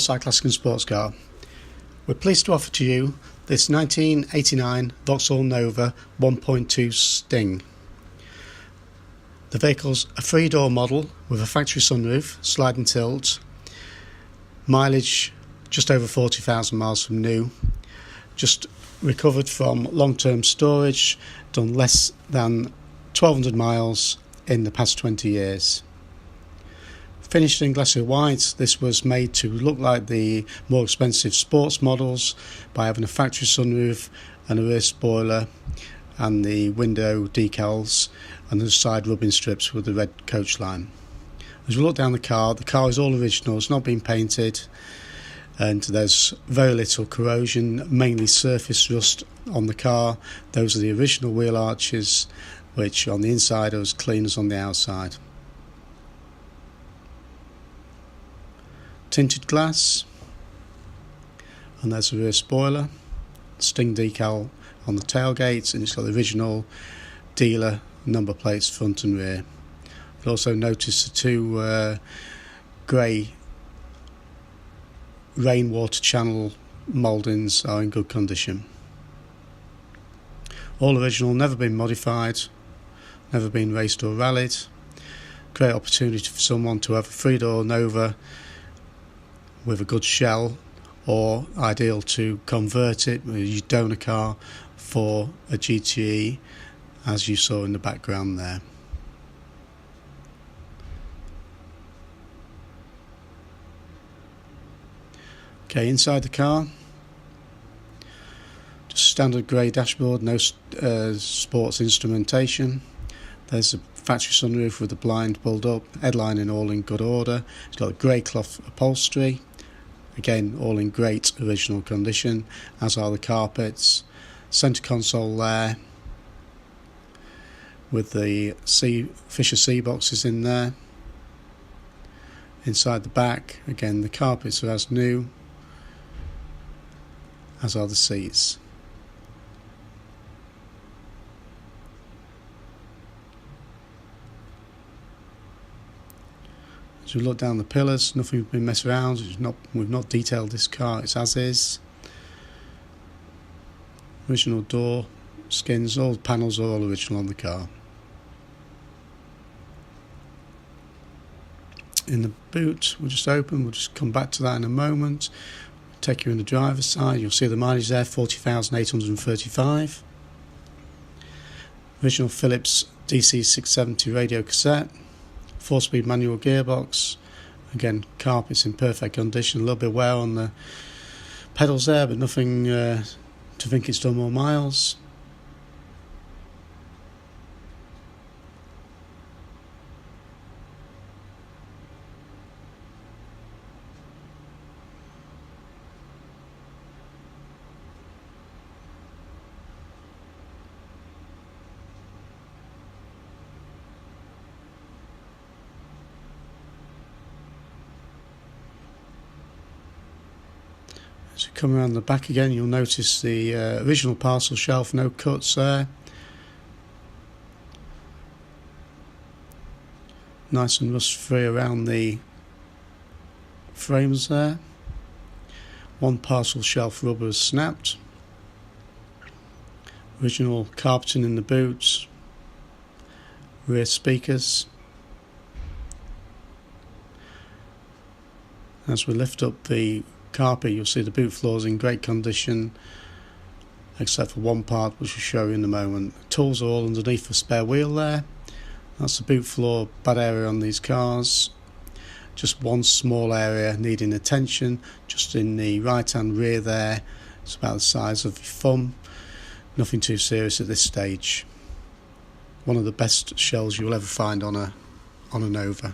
Classic and Sports Car. We're pleased to offer to you this 1989 Vauxhall Nova 1.2 Sting. The vehicle's a 3-door model with a factory sunroof, sliding tilt, mileage just over 40,000 miles from new, just recovered from long-term storage, done less than 1,200 miles in the past 20 years. Finished in glacier white, this was made to look like the more expensive sports models by having a factory sunroof and a rear spoiler and the window decals and the side rubbing strips with the red coach line. As we look down the car is all original, it's not been painted, and there's very little corrosion, mainly surface rust on the car. Those are the original wheel arches, which on the inside are as clean as on the outside. Tinted glass, and there's the rear spoiler, Sting decal on the tailgate, and it's got the original dealer number plates front and rear. You'll also notice the two grey rainwater channel mouldings are in good condition. All original, never been modified, never been raced or rallied. Great opportunity for someone to have a 3-door Nova with a good shell, or ideal to convert it with a donor car for a GTE, as you saw in the background there. Okay, inside the car, just standard grey dashboard, no sports instrumentation. There's a factory sunroof with the blind pulled up, headlining all in good order. It's got a grey cloth upholstery, again all in great original condition, as are the carpets. Centre console there with the Fisher C boxes in there. Inside the back, again the carpets are as new, as are the seats. As we look down the pillars, nothing's been messed around. We've not detailed this car, it's as is. Original door, skins, all the panels are all original on the car. In the boot, we'll just open, we'll just come back to that in a moment. Take you in the driver's side, you'll see the mileage there, 40,835. Original Philips DC670 radio cassette. 4-speed manual gearbox. Again, carpets in perfect condition, a little bit of wear on the pedals there, but nothing to think it's done more miles. So come around the back again, you'll notice the original parcel shelf, no cuts there. Nice and rust free around the frames there. One parcel shelf rubber is snapped. Original carpeting in the boots. Rear speakers. As we lift up the carpet, you'll see the boot floor is in great condition, except for one part which we'll show you in a moment. Tools are all underneath the spare wheel there. That's the boot floor, bad area on these cars. Just one small area needing attention, just in the right hand rear there. It's about the size of your thumb. Nothing too serious at this stage. One of the best shells you'll ever find on a Nova.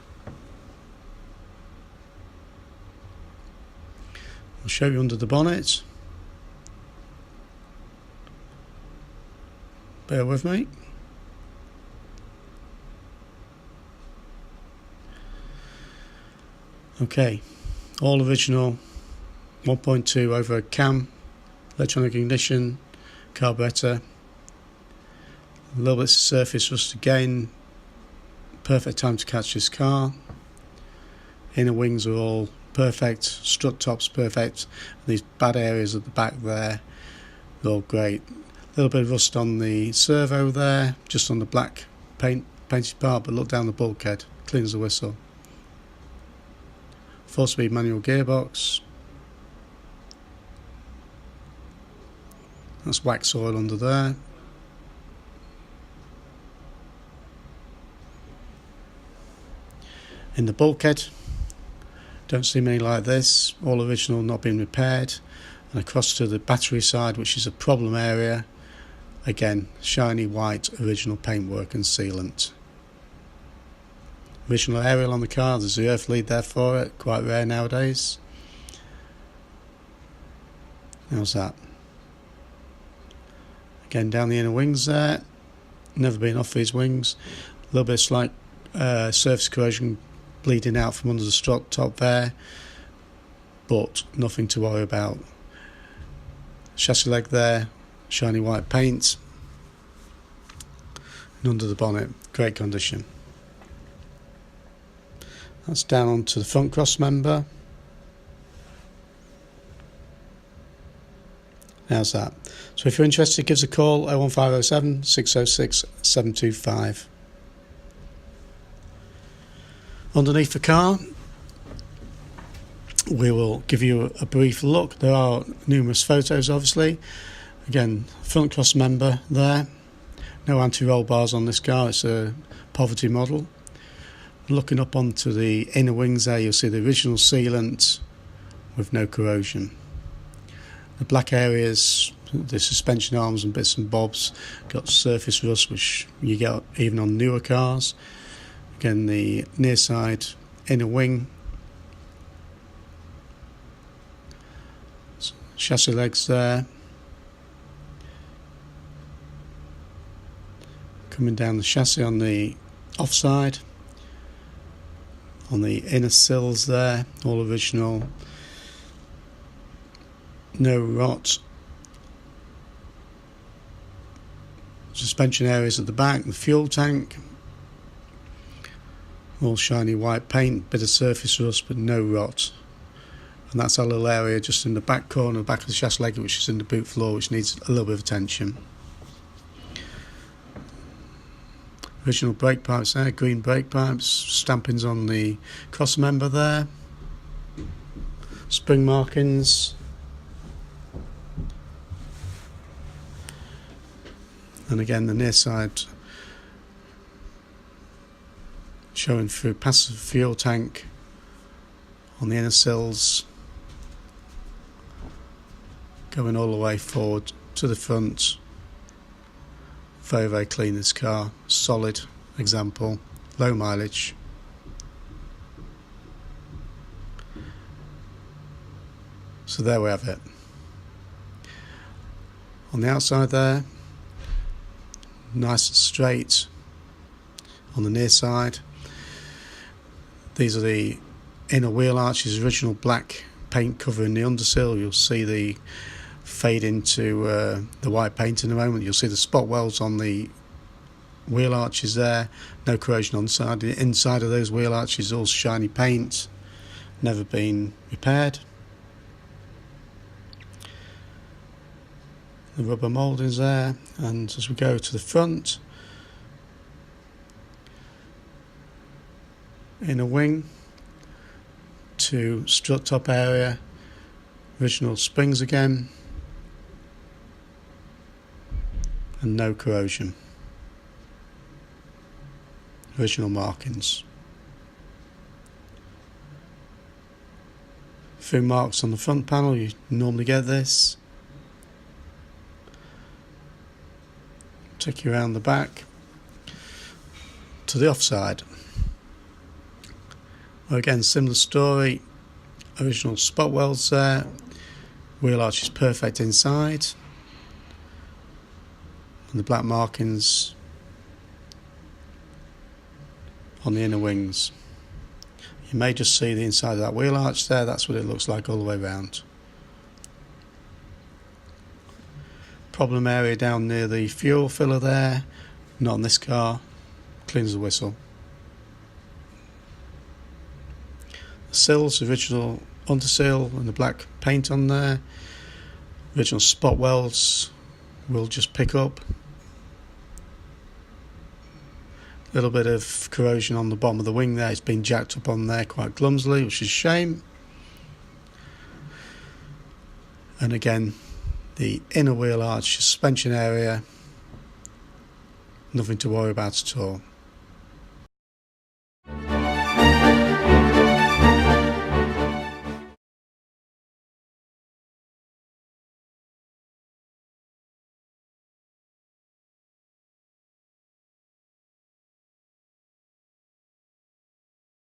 I'll show you under the bonnet. Bear with me. Okay, all original 1.2 over a cam, electronic ignition, carburetor, a little bit of surface rust again, perfect time to catch this car. Inner wings are all perfect, strut top's perfect. These bad areas at the back there, they're all great. A little bit of rust on the servo there, just on the black painted part, but look down the bulkhead, clean as a whistle. 4-speed manual gearbox. That's wax oil under there. In the bulkhead, don't see many like this, all original, not been repaired. And across to the battery side, which is a problem area, again, shiny white original paintwork and sealant. Original aerial on the car, there's the earth lead there for it, quite rare nowadays. How's that? Again, down the inner wings there, never been off these wings. A little bit of slight surface corrosion bleeding out from under the strut top there, but nothing to worry about. Chassis leg there, shiny white paint, and under the bonnet, great condition. That's down onto the front cross member. How's that? So if you're interested, give us a call, 01507 606 725. Underneath the car, we will give you a brief look. There are numerous photos, obviously. Again, front cross member there. No anti-roll bars on this car, it's a poverty model. Looking up onto the inner wings there, you'll see the original sealant with no corrosion. The black areas, the suspension arms and bits and bobs, got surface rust, which you get even on newer cars. Again, the near side inner wing, chassis legs there, coming down the chassis on the offside, on the inner sills there, all original, no rot. Suspension areas at the back, the fuel tank, all shiny white paint, bit of surface rust but no rot. And that's our little area just in the back corner, the back of the chassis leg, which is in the boot floor, which needs a little bit of attention. Original brake pipes there, green brake pipes, stampings on the cross member there, spring markings, and again the near side showing through past the fuel tank on the inner sills, going all the way forward to the front. Very, very clean, this car, solid example, low mileage. So there we have it. On the outside there, nice and straight. On the near side, these are the inner wheel arches, original black paint covering the undersill. You'll see the fade into the white paint in a moment. You'll see the spot welds on the wheel arches there, no corrosion on the side. The inside of those wheel arches, all shiny paint, never been repaired. The rubber mouldings there, and as we go to the front, inner wing to strut top area, original springs again, and no corrosion, original markings. A few marks on the front panel, you normally get this. Take you around the back to the offside. Well, again, similar story, original spot welds there, wheel arch is perfect inside, and the black markings on the inner wings. You may just see the inside of that wheel arch there, that's what it looks like all the way around. Problem area down near the fuel filler there, not on this car, clean as a whistle. Sills, original undersill and the black paint on there. Original spot welds will just pick up. A little bit of corrosion on the bottom of the wing there. It's been jacked up on there quite clumsily, which is a shame. And again, the inner wheel arch suspension area, nothing to worry about at all.